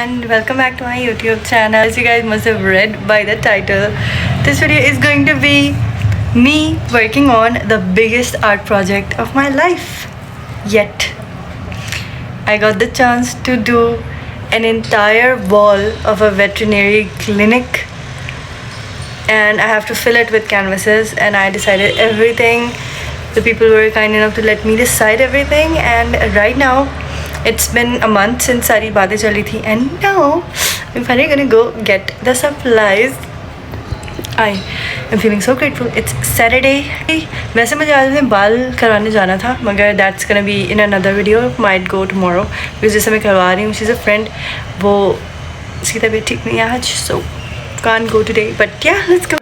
and welcome back to my YouTube channel. As you guys must have read by the title, this video is going to be me working on the biggest art project of my life yet. I got the chance to do an entire wall of a veterinary clinic and I have to fill it with canvases, and I decided everything. The people were kind enough to let me decide everything, and right now it's been a month since सारी बातें चली थी, and now I'm finally gonna go get the supplies. I am feeling so grateful. It's Saturday. वैसे मुझे आज में बाल करवाने जाना था, मगर that's gonna be in another video. Might go tomorrow because जैसे मैं करवा रही हूँ, she's a friend. वो उसकी तबीयत ठीक नहीं है आज, so can't go today. But yeah, let's go.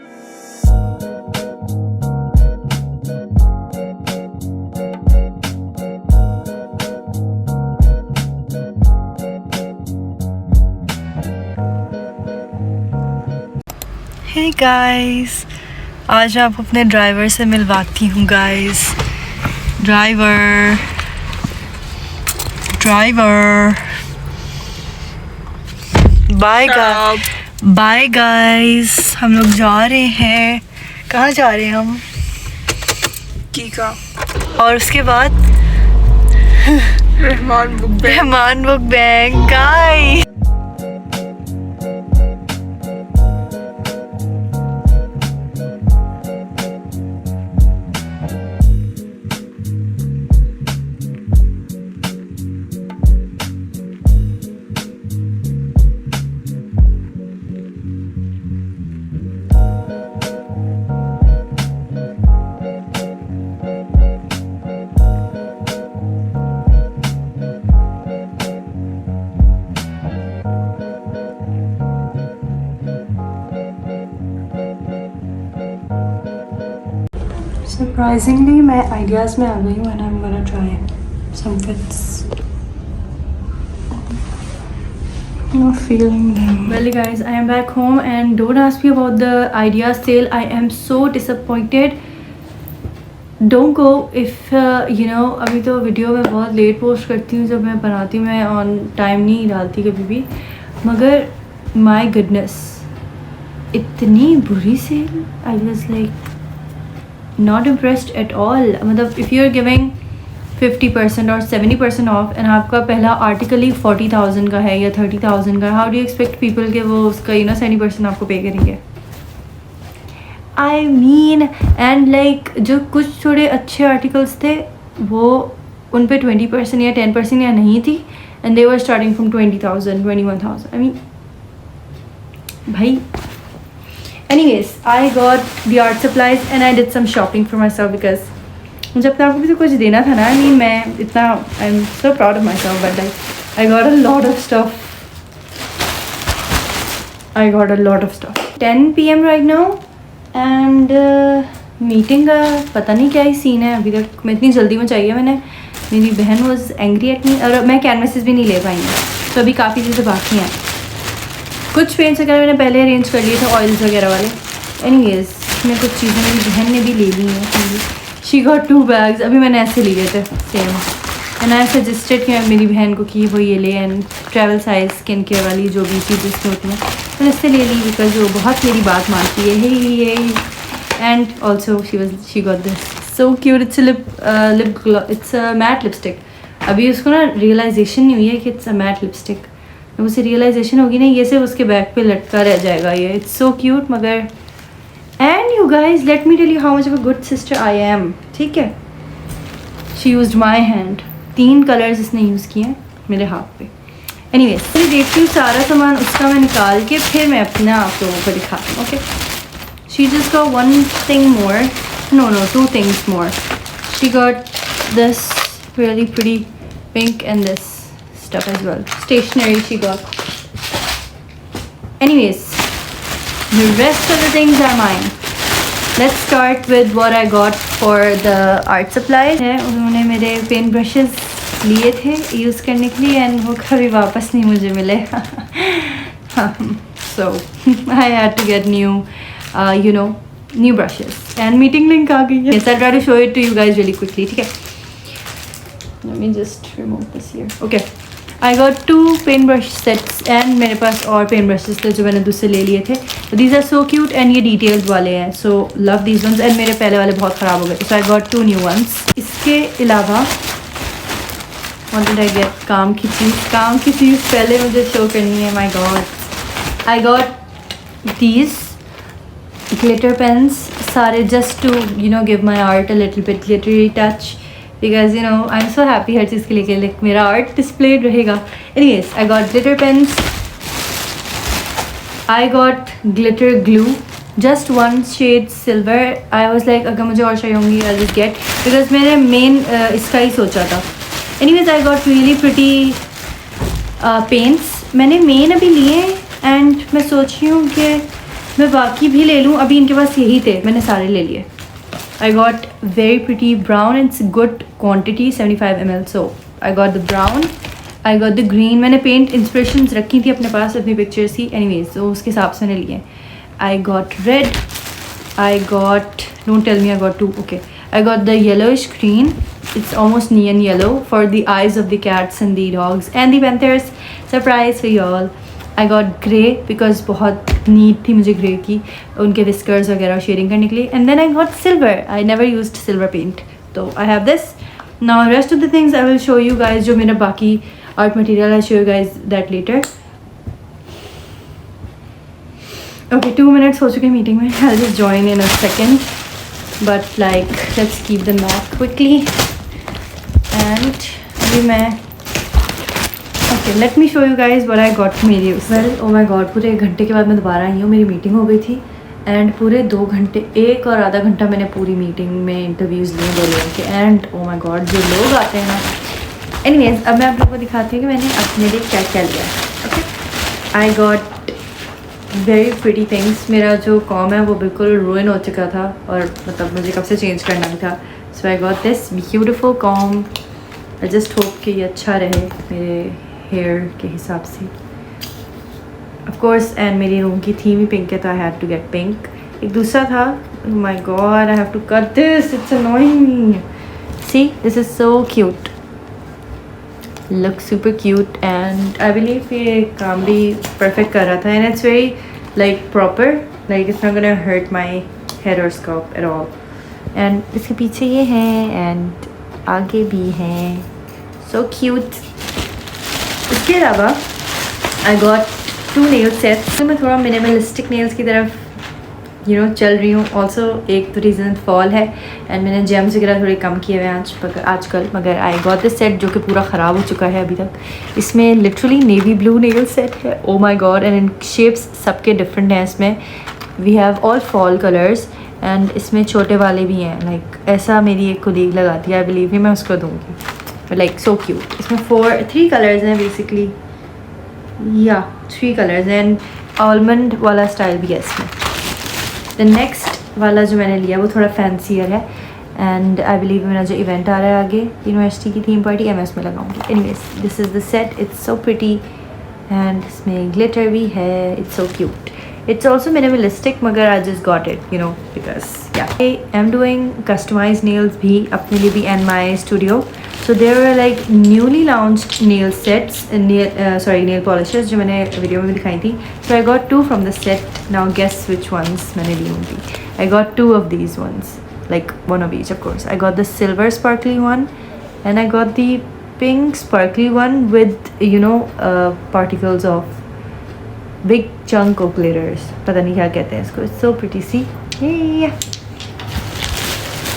Hey guys, आज मैं आपको अपने ड्राइवर से मिलवाती हूँ गाइस. ड्राइवर बाय गाइस, हम लोग जा रहे हैं. कहाँ जा रहे हैं हम? कीका. और उसके बाद Rahman book bank guys. Surprisingly, मैं ideas में आ गई हूँ and I'm gonna try some fits. I'm not feeling them. Well guys, I am back home and don't ask me about the idea sale. I am so disappointed. Don't go if you know. अभी तो video मैं बहुत late post करती हूँ. जब मैं बनाती हूँ मैं ऑन टाइम नहीं डालती कभी भी, मगर my goodness, इतनी बुरी cell. I was like not impressed at all. मतलब if you're giving 50% or 70% off and आपका पहला आर्टिकल ही 40,000 का है या 30,000 का, how do you expect people के वो उसका 70% आपको पे करेंगे? I mean, and like जो कुछ थोड़े अच्छे आर्टिकल्स थे वो उन पे 20% या 10% या नहीं थी, and they were starting from 20,000, 21,000. I mean, भाई. Anyways, I got the art supplies and I did some shopping for myself because मुझे अपने आप को भी तो कुछ देना था ना. I mean, मैं इतना I'm so proud of myself, but like I got a lot of stuff. 10 PM right now and meeting का पता नहीं क्या ही सीन है अभी तक. मैं इतनी जल्दी में चाहिए मैंने. मेरी बहन was angry at me और मैं कैनवासेस भी नहीं ले पाई हूँ, तो अभी काफ़ी चीज़ें बाकी हैं. कुछ पेंट्स वगैरह मैंने पहले अरेंज कर लिए थे, ऑयल्स वगैरह वाले. एनीवेज, मैं कुछ चीज़ें मेरी बहन ने भी ले ली हैं. She got 2 bags. अभी मैंने ऐसे लिए थे सेम, एंड आई सजेस्टेड कि मेरी बहन को कि वो ये ले, and travel size skin care वाली जो भी चीज़ें होती हैं मैंने इससे ले ली बिकॉज वो बहुत मेरी बात मानती है. Hey and also she got this so cute. It's lip it's a matte lipstick. अभी उसको ना रियलाइजेशन नहीं हुई है कि इट्स अ मैट लिपस्टिक. जब उसे रियलाइजेशन होगी ना, ये सिर्फ उसके बैग पे लटका रह जाएगा. ये इट्स सो क्यूट. मगर and you guys, let me tell you how much of a good sister I am. ठीक है, she used my hand. 3 colours इसने यूज़ किए हैं मेरे हाथ पे. एनीवेज, मैं देखती हूँ सारा सामान उसका मैं निकाल के फिर मैं अपना आप लोगों को दिखाती हूँ. Okay, she just got 1 thing more. No, 2 things more. She got this really pretty pink and this stuff as well. Stationery she got. Anyways, the rest of the things are mine. Let's start with what I got for the art supplies. उन्होंने मेरे pen brushes लिए थे use करने के लिए and वो कभी वापस नहीं मुझे मिले. So I had to get new brushes. And meeting link आ गई है. Yes, I'll try to show it to you guys really quickly. ठीक है, let me just remove this here. Okay, I got 2 pen brush sets and मेरे पास और pen brushes थे जो मैंने दूसरे ले लिए थे. These are so cute and ये डिटेल्ड वाले हैं. So love these ones. And मेरे पहले वाले बहुत ख़राब हो गए थे. So I got 2 new ones. इसके अलावा व्हाट डिड आई गेट? काम की चीज़ पहले मुझे शो करनी है. My god, I got these glitter pens सारे just to give my art a little bit glittery touch because I'm so happy हर चीज़ के लिए like मेरा art displayed रहेगा. Anyways, I got glitter pens, I got glitter glue, just one shade silver. I was like अगर मुझे और चाहिए होंगी I'll just get because मैंने main इसका ही सोचा था. Anyways, I got really pretty paints. मैंने main अभी लिए and मैं सोच रही हूँ कि मैं बाकी भी ले लूँ. अभी इनके पास यही थे, मैंने सारे ले लिए. I got very pretty brown. It's good quantity 75 ml. So I got the brown, I got the green. मैंने पेंट इंस्पिरेशंस रखी थी अपने पास अपनी पिक्चर्स की. एनीवेज तो उसके हिसाब से मैंने लिए. I got red, I got, don't tell me I got 2. Okay, I got the yellowish green. It's almost neon yellow for the eyes of the cats and the dogs and the panthers. Surprise for you all. I got grey because बहुत need थी मुझे grey की उनके whiskers वगैरह shading करने के लिए. And then I got silver. I never used silver paint. So I have this. Now rest of the things I will show you guys. जो मेरा बाकी art material I'll show you guys that later. Okay, 2 minutes हो चुके meeting में. I'll just join in a second. But like let's keep them back quickly. And अभी मैं okay let me show you guys what I got मेरी. Well O my God, पूरे 1 घंटे के बाद मैं दोबारा आई हूँ. मेरी मीटिंग हो गई थी एंड पूरे 2 घंटे, 1 और आधा घंटा मैंने पूरी मीटिंग में इंटरव्यूज़ लिए 2 लोगों के. एंड ओ माई गॉड जो लोग आते हैं ना. एनीवेज अब मैं आप लोगों को दिखाती हूँ कि मैंने अपने लिए क्या क्या लिया. Okay, I got very pretty things. मेरा जो कॉम है वो बिल्कुल रुइन हो चुका था और मतलब मुझे कब से चेंज करना भी था. So I got this beautiful comb. I just hope कि ये अच्छा रहे मेरे हेयर के हिसाब से ऑफ कोर्स. एंड मेरी रूम की थीम ही पिंक है तो I had to get pink. एक दूसरा था, my god I have to cut this, it's annoying me. See this is so cute, look super cute and I believe ये काम भी परफेक्ट कर रहा था. And it's very like proper, like it's not gonna hurt my head और scalp at all. And इसके पीछे ये है एंड आगे भी है. So cute. इसके अलावा आई गॉट 2 नेल सेट्स. तो मैं थोड़ा मिनिमलिस्टिक नेल्स की तरफ चल रही हूँ. ऑल्सो एक तो रीज़न फॉल है एंड मैंने जेम्स वगैरह थोड़े कम किए हुए हैं आजकल. मगर आई गॉट दिस सेट जो कि पूरा ख़राब हो चुका है अभी तक. इसमें literally navy blue nail set है. Oh my god. And in shapes सबके डिफरेंट हैं. इसमें we have all fall colours and इसमें छोटे वाले भी हैं. लाइक ऐसा मेरी एक कोलीग लगाती है, आई बिलीव मैं उसको दूँगी. Like so cute. इसमें 3 कलर्स हैं बेसिकली. या 3 कलर्स एंड आलमंड वाला स्टाइल भी है इसमें. द नेक्स्ट वाला जो मैंने लिया वो थोड़ा फैंसियर है एंड आई बिलीव मेरा जो इवेंट आ रहा है आगे यूनिवर्सिटी की थीम पार्टी मैं उसमें लगाऊंगी. Anyways this is the set. It's so pretty and इसमें ग्लिटर भी है. It's so cute. It's also minimalistic मगर I just got it because yeah. I am doing customized nails भी अपने लिए भी and my studio. So there were like newly launched nail sets and nail polishes जो मैंने video में भी दिखाई थी. So I got 2 from the set. Now guess which ones मैंने ली होंगी. I got 2 of these ones, like one of each of course. I got the silver sparkly one and I got the pink sparkly one with particles of big chunk of glitters. पता नहीं क्या कहते हैं इसको. It's so pretty. See? Yeah.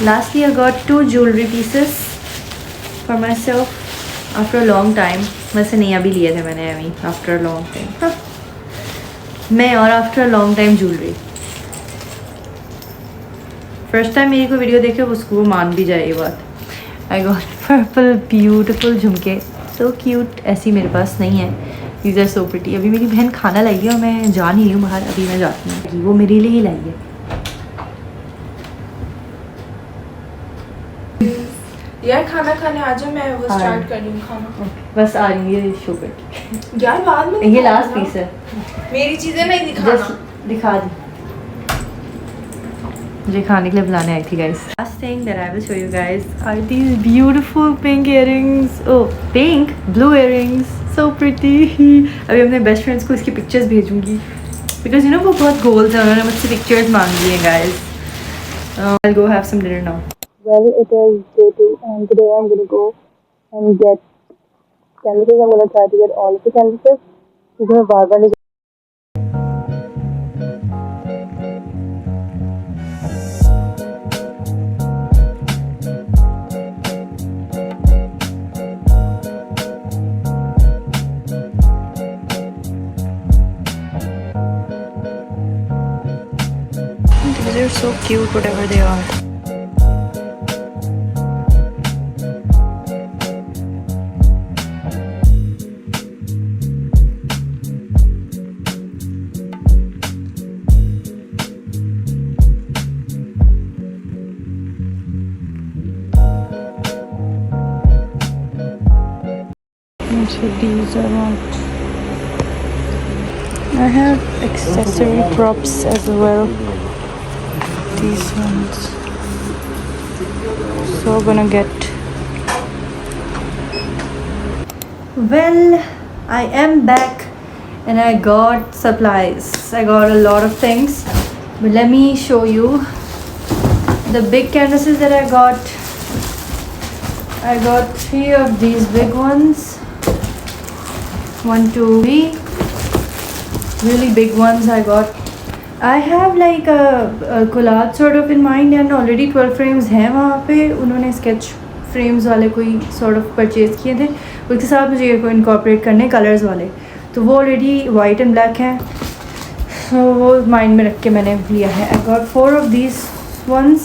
Lastly, I got 2 jewelry pieces for myself after a long time. वैसे नहीं अभी लिए थे मैंने अभी after a long time. मैं और after a long time jewelry. First time मेरी कोई वीडियो देखे उसको वो मान भी जाए ये बात. I got purple beautiful झुमके. So cute. ऐसी मेरे पास नहीं है. These are so pretty. अभी मेरी बहन खाना लाई है और मैं जा नहीं रही हूँ बाहर. अभी मैं जाती हूँ. वो मेरे लिए ही लाई है. यार खाना खाने आ जाओ, मैं वो स्टार्ट कर रही हूँ खाना. बस आ रही है शो करके. यार बाद में ये लास्ट पीस है. मेरी चीजें नहीं दिखाना. दिखा दी. मुझे खाने के लिए बुलाने आई थी guys. Last thing that I will show you guys are these beautiful pink earrings. Oh, pink, blue earrings. So pretty. अभी अपने बेस्ट फ्रेंड्स को इसकी पिक्चर्स भेजूंगी बिकॉज यू नो वो बहुत गोल्स हैं, उन्होंने मुझसे पिक्चर्स मांगी हैं guys. I'll go have some dinner now. Well, it is day 2, and today I'm gonna go and get canvases. I'm gonna try to get all of the canvases. क्योंकि मैं बार बार नहीं They're so cute, whatever they are. So these are on. I have accessory props as well. These ones. So I'm gonna get. Well, I am back and I got supplies. I got a lot of things, but let me show you the big canvases that I got. I got 3 of these big ones. 1, 2, 3 really big ones I got. I have like a collage sort of in mind and already 12 frames हैं वहाँ पे। उन्होंने sketch frames वाले कोई sort of purchase किए थे, उसके साथ मुझे ये को incorporate करने colors वाले, तो वो already white and black हैं, so वो mind में रख के मैंने लिया है। I got 4 of these ones.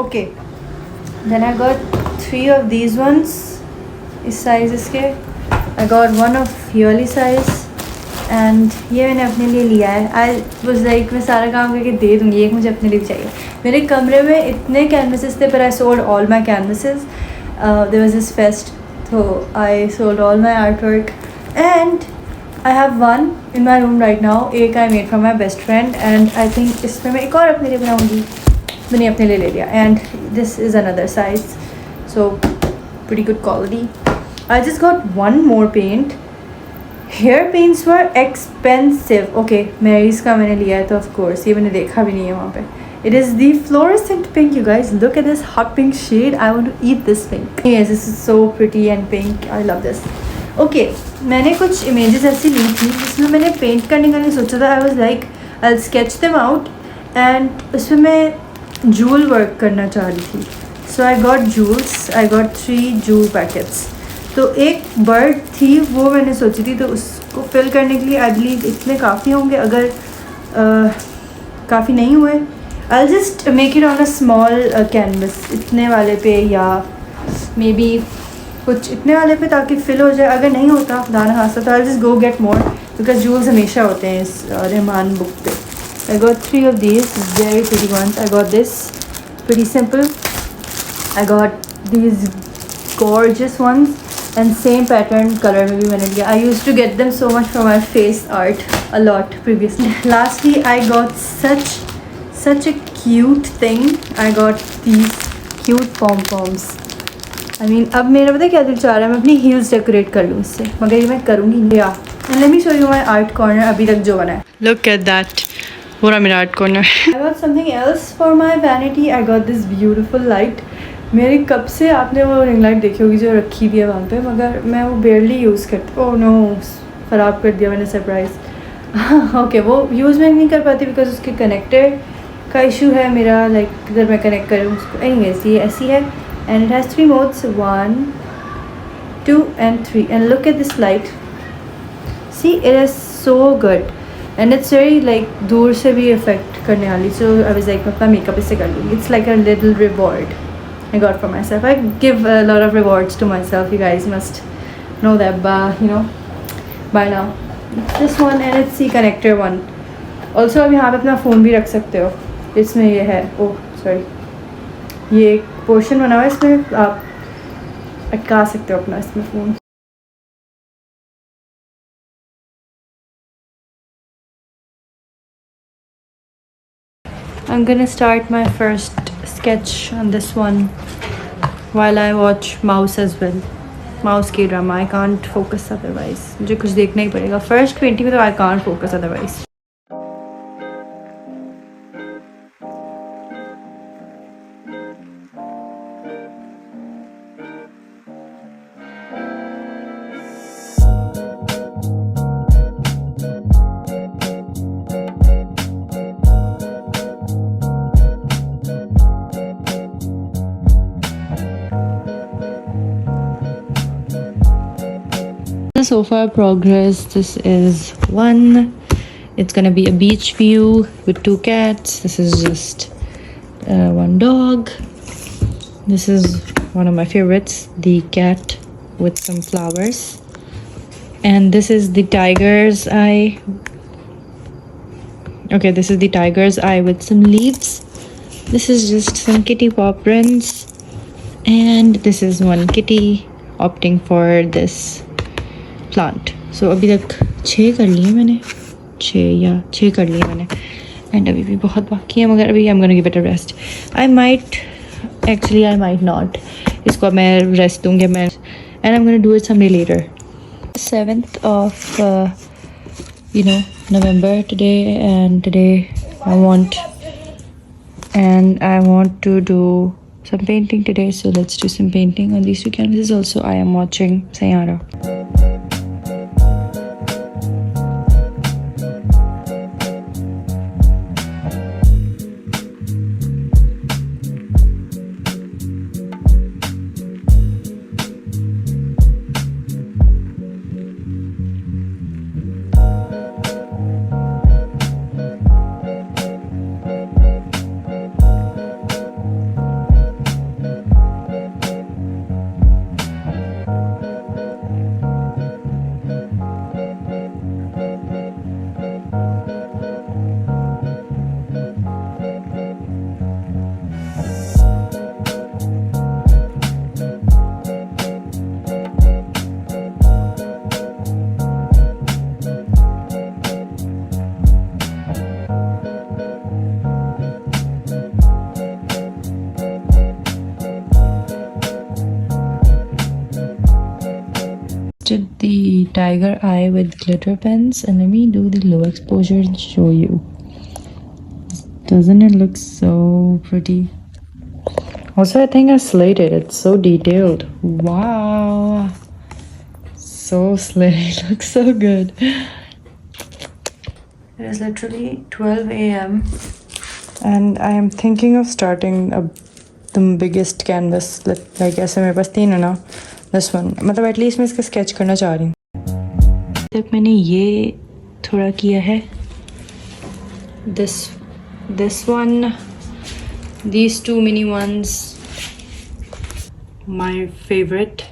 Okay, then I got 3 of these ones इस साइज़ इसके। I got 1 of yearly size and ये मैंने अपने लिए लिया है। आई वाज लाइक मैं सारा काम करके दे दूँगी, एक मुझे अपने लिए भी चाहिए। मेरे कमरे में इतने कैनवसेस थे, पर I sold all my canvases. There was this fest, तो I sold all my art work and I have 1 in my room right now. एक I made from my best friend and I think इसमें मैं एक और अपने लिए बनाऊँगी। मैंने अपने लिए ले लिया and this is another size, so pretty good quality. I just got 1 more paint. Hair paints were expensive. Okay, Mary's का मैंने लिया है, तो of course ये मैंने देखा भी नहीं है वहाँ पे। It is the fluorescent pink, you guys. Look at this hot pink shade. I want to eat this pink. Yes, this is so pretty and pink. I love this. Okay, मैंने कुछ images ऐसी ली थी जिसमें मैंने paint करने का नहीं सोचा था। I was like, I'll sketch them out and उसमें मैं jewel work करना चाह रही थी। So I got jewels. I got 3 jewel packets. तो एक बर्ड थी वो मैंने सोची थी, तो उसको फिल करने के लिए आई बिलीव इतने काफ़ी होंगे। अगर काफ़ी नहीं हुए, I just make it on a small canvas इतने वाले पे, या मे बी कुछ इतने वाले पे, ताकि फिल हो जाए। अगर नहीं होता खुदा न खास्ता, तो I just go get more, because jewels हमेशा होते हैं इस रहमान बुक पे। I got 3 of these very pretty ones. I got this pretty simple. I got these gorgeous ones and same pattern color में भी मैंने लिया। I used to get them so much for my face art a lot previously. Lastly, I got such a cute thing. I got these cute pom-poms. I mean, अब मेरा पता है क्या दिल चाह रहा है, मैं अपनी heels decorate कर लूँ इससे, मगर ये मैं करूँगी नहीं। And let me show you my art corner अभी तक जो बना है। Look at that. पूरा मेरा art corner। I got something else for my vanity. I got this beautiful light. मेरी कब से आपने वो रिंग लाइट देखी होगी जो रखी हुई है वहाँ पे, मगर मैं वो बेयरली यूज़ करती। ओह नो, ख़राब कर दिया मैंने सरप्राइज़। ओके, वो यूज़ मैं नहीं कर पाती बिकॉज उसके कनेक्टर का इशू है मेरा, लाइक इधर मैं कनेक्ट करूँ उसको। एनीवेज ये ऐसी है and it has 3 modes, 1, 2 and 3 and look at this light, see it is so good and it's very like दूर से भी इफेक्ट करने वाली। सो आई वाज लाइक मैं अपना मेकअप इससे कर लूँगी। It's like a little reward I got for myself. I give a lot of rewards to myself. You guys must know that, by now. This one and it's the connector one. Also आप यहाँ पे अपना phone भी रख सकते हो। इसमें ये है, ओह सॉरी, ये एक पोर्शन बना हुआ है, इसमें आप अटका सकते हो अपना इसमें phone. I'm gonna start my first sketch on this one while I watch Mouse as well. Mouse के ड्रामा, आई कांट फोकस अदरवाइज, मुझे कुछ देखना ही पड़ेगा फर्स्ट 20 में, तो I can't focus otherwise. So far progress, this is one. It's gonna be a beach view with 2 cats. This is just one dog. This is one of my favorites, the cat with some flowers. And this is the tiger's eye. Okay, this is the tiger's eye with some leaves. This is just some kitty paw prints. And this is one kitty opting for this plant. So अभी तक 6 कर लिए मैंने, 6 कर लिए मैंने, and अभी भी बहुत बाकी है, मगर अभी I am gonna give it a rest. I might not, इसको मैं रेस्ट दूँगी मैं, and I am gonna do it someday later. 7th of November today, and today I want to do some painting today, so let's do some painting on these 2 canvases. Also I am watching Sayara. Did the tiger eye with glitter pens, and let me do the low exposure and show you. Doesn't it look so pretty? Also, I think I slayed it. It's so detailed. Wow, so slayed. It looks so good. It is literally 12 a.m. and I am thinking of starting the biggest canvas. Like ऐसे मेरे पास 3 है ना, this one, मतलब at least मैं इसका sketch करना चाह रही हूँ. तब मैंने ये थोड़ा किया है, this one, these 2 mini ones, my favorite.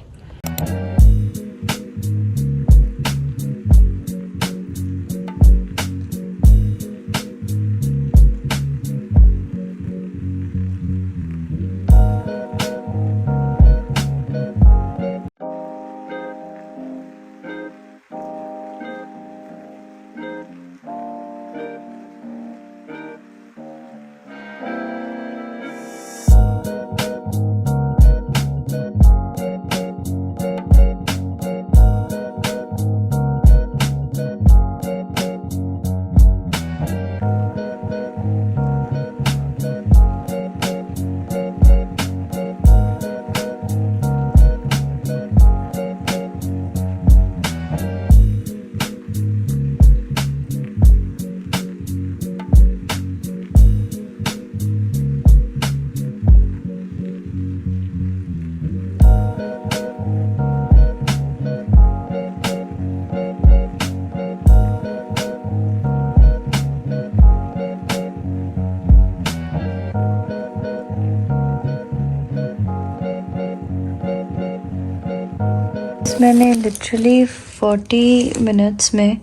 मैंने लिटरली 40 मिनट्स में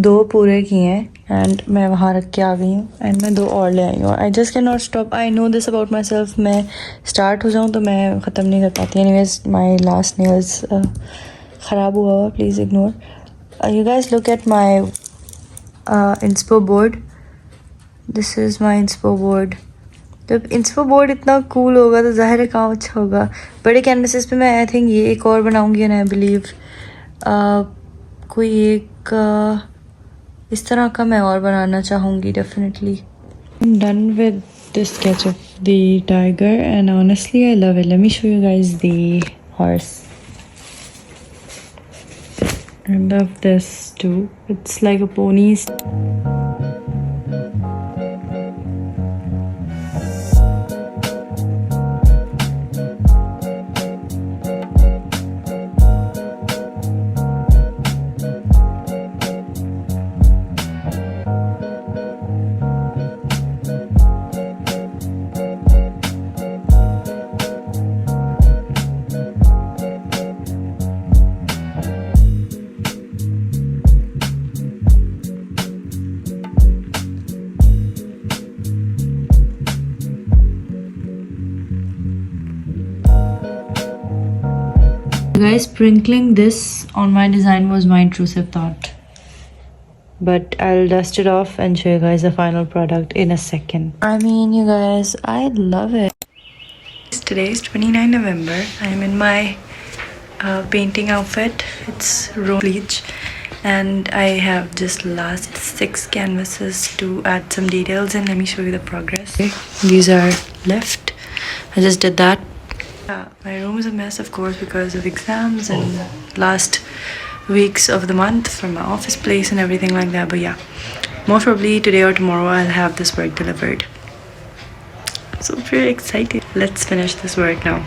2 पूरे किए हैं एंड मैं वहाँ रख के आ गई हूँ एंड मैं 2 और ले आई हूँ. I just can not stop. I know this about my self. मैं स्टार्ट हो जाऊँ तो मैं ख़त्म नहीं कर पाती. एनीवेज माई लास्ट नेल्स ख़राब हुआ हुआ, please ignore. You guys look at my inspo board. This is my inspo board. जब इंस्पो बोर्ड इतना कूल होगा तो ज़ाहिर है काम अच्छा होगा। बड़े कैनवसेस पे मैं आई थिंक ये एक और बनाऊंगी एंड आई बिलीव कोई एक इस तरह का मैं और बनाना चाहूँगी definitely. I'm done with this sketch of the tiger and honestly I love it. Let me show you guys the horse. I love this too. It's like a pony. Guys, sprinkling this on my design was my intrusive thought, but I'll dust it off and show you guys the final product in a second. I mean, you guys, I love it. Today is 29 November. I'm in my painting outfit. It's rose bleach and I have just last 6 canvases to add some details and let me show you the progress. Okay, these are left. I just did that. My room is a mess, of course, because of exams and last weeks of the month from my office place and everything like that. But yeah, most probably today or tomorrow I'll have this work delivered. So very excited. Let's finish this work now.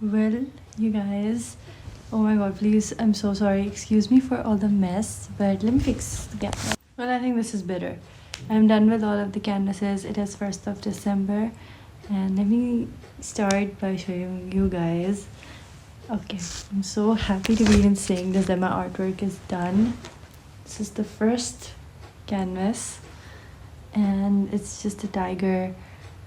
Well, you guys, oh my god, please, I'm so sorry. Excuse me for all the mess, but let me fix the camera. Well, I think this is better. I'm done with all of the canvases. It is 1st of December, and let me start by showing you guys. Okay, I'm so happy to be even saying this, that my artwork is done. This is the first canvas, and it's just a tiger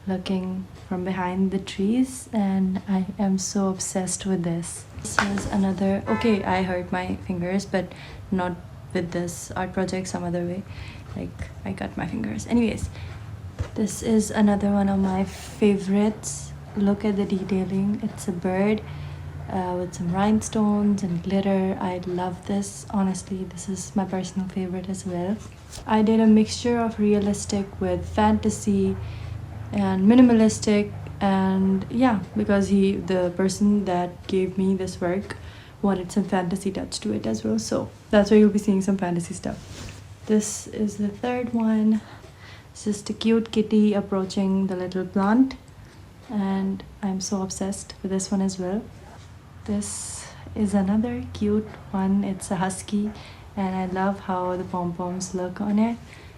looking from behind the trees, and I am so obsessed with this. This is another, okay, I hurt my fingers, but not with this art project, some other way, like I cut my fingers. Anyways, this is another one of my favorites. Look at the detailing. It's a bird with some rhinestones and glitter. I love this. Honestly, this is my personal favorite as well. I did a mixture of realistic with fantasy and minimalistic, and yeah, because the person that gave me this work wanted some fantasy touch to it as well, so that's why you'll be seeing some fantasy stuff. This is the third one. It's just a cute kitty approaching the little plant, and I'm so obsessed with this one as well. This is another cute one. It's a husky, and I love how the pom-poms look on it,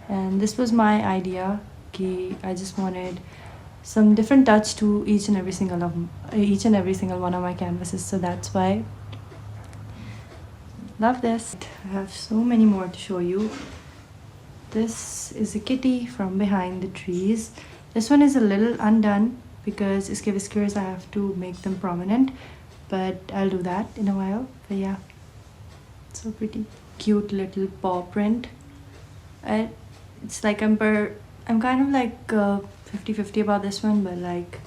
and this was my idea. I just wanted some different touch to each and every single one of my canvases, so that's why. Love this. I have so many more to show you. This is a kitty from behind the trees. This one is a little undone because iske whiskers I have to make them prominent, but I'll do that in a while. But yeah, so pretty. Cute little paw print. It's like I'm kind of like 50-50 about this one, but like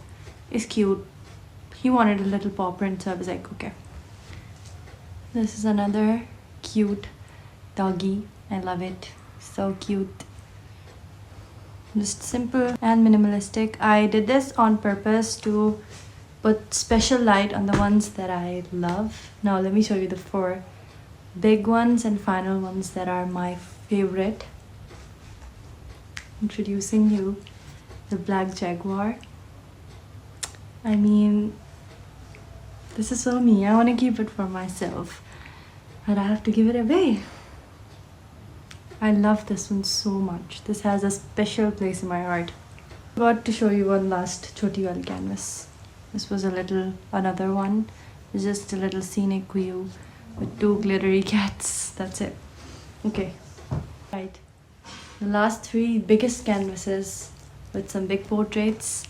it's cute. He wanted a little paw print, so I was like, okay. This is another cute doggy. I love it. So cute. Just simple and minimalistic. I did this on purpose to put special light on the ones that I love. Now let me show you the 4 big ones and final ones that are my favorite. Introducing you the Black Jaguar. I mean, this is so me. I want to keep it for myself, but I have to give it away. I love this one so much. This has a special place in my heart. I got to show you one last choti wali canvas. This was another one. It's just a little scenic view with 2 glittery cats. That's it. Okay. Right. The last 3 biggest canvases with some big portraits.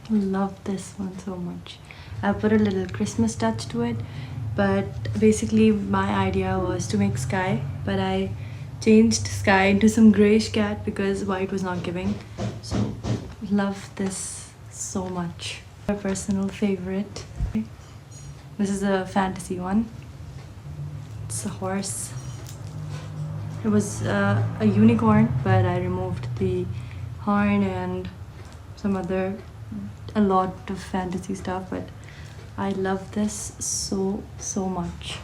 Love this one so much. I put a little Christmas touch to it, but basically my idea was to make sky, but I changed sky into some grayish cat because white was not giving. So love this so much. My personal favorite. This is a fantasy one. It's a horse. It was a unicorn, but I removed the horn and a lot of fantasy stuff, but I love this so much.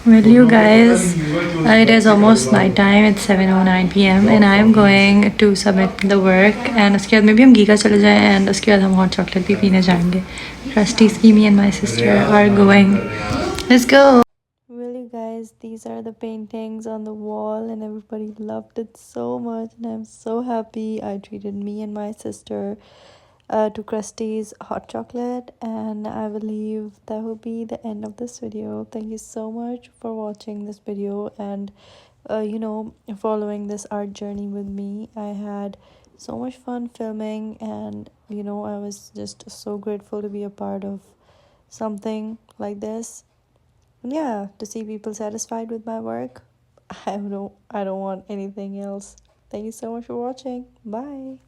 Well, you guys, it is almost night time. It's 7:09 p.m. and I am going to submit the work. And उसके बाद maybe हम giga चले जाएं and उसके बाद हम hot chocolate भी पीने जाएंगे. Rusty, Schemy and my sister are going. Let's go. Well, you guys, these are the paintings on the wall and everybody loved it so much and I'm so happy. I treated me and my sister to Krusty's hot chocolate, and I believe that will be the end of this video. Thank you so much for watching this video and following this art journey with me. I had so much fun filming, and I was just so grateful to be a part of something like this. And yeah, to see people satisfied with my work, I don't want anything else. Thank you so much for watching. Bye.